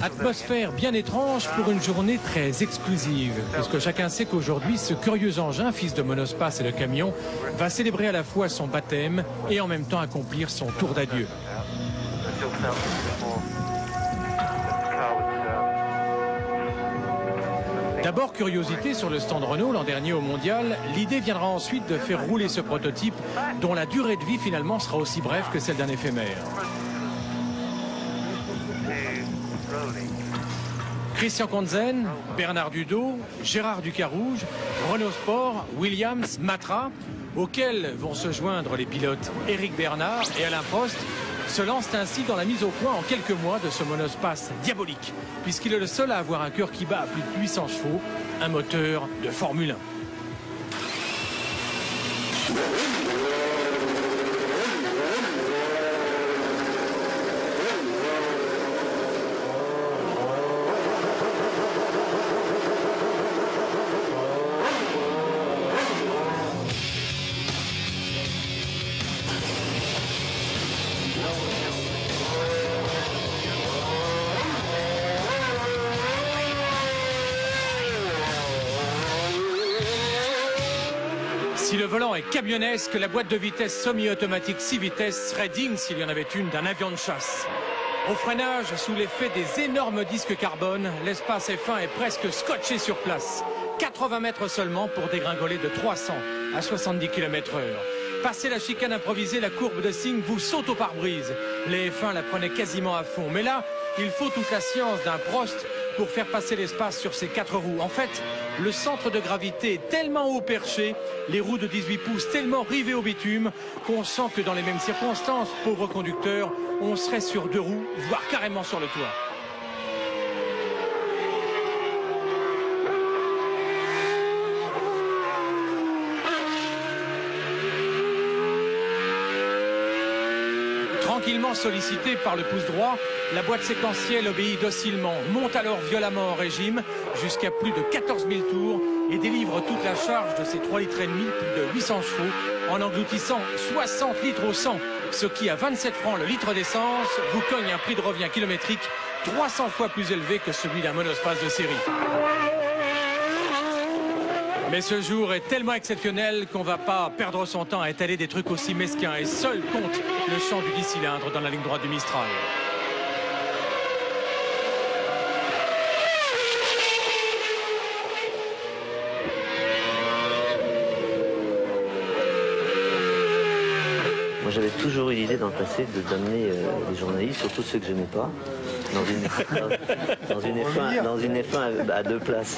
Atmosphère bien étrange pour une journée très exclusive, puisque chacun sait qu'aujourd'hui, ce curieux engin, fils de monospace et de camion, va célébrer à la fois son baptême et en même temps accomplir son tour d'adieu. D'abord, curiosité sur le stand Renault l'an dernier au Mondial, l'idée viendra ensuite de faire rouler ce prototype dont la durée de vie finalement sera aussi brève que celle d'un éphémère. Christian Conzen, Bernard Dudot, Gérard Ducarouge, Renault Sport, Williams, Matra, auxquels vont se joindre les pilotes Éric Bernard et Alain Prost, se lancent ainsi dans la mise au point en quelques mois de ce monospace diabolique, puisqu'il est le seul à avoir un cœur qui bat à plus de 800 chevaux, un moteur de Formule 1. Si le volant est camionnesque, la boîte de vitesse semi-automatique 6 vitesses serait digne, s'il y en avait une, d'un avion de chasse. Au freinage, sous l'effet des énormes disques carbone, l'espace F1 est presque scotché sur place. 80 mètres seulement pour dégringoler de 300 à 70 km/h. Passé la chicane improvisée, la courbe de signe vous saute au pare-brise. Les F1 la prenaient quasiment à fond. Mais là, il faut toute la science d'un Prost pour faire passer l'espace sur ces 4 roues. En fait, le centre de gravité est tellement haut perché, les roues de 18 pouces tellement rivées au bitume, qu'on sent que dans les mêmes circonstances, pauvre conducteur, on serait sur 2 roues, voire carrément sur le toit. Tranquillement sollicitée par le pouce droit, la boîte séquentielle obéit docilement, monte alors violemment en régime jusqu'à plus de 14 000 tours et délivre toute la charge de ses 3,5 litres, plus de 800 chevaux, en engloutissant 60 litres au 100, ce qui à 27 francs le litre d'essence vous cogne un prix de revient kilométrique 300 fois plus élevé que celui d'un monospace de série. Mais ce jour est tellement exceptionnel qu'on ne va pas perdre son temps à étaler des trucs aussi mesquins et seul compte le chant du 10 cylindres dans la ligne droite du Mistral. Moi j'avais toujours eu l'idée dans le passé d'amener les journalistes, surtout ceux que je n'aimais pas, dans une F1 à 2 places.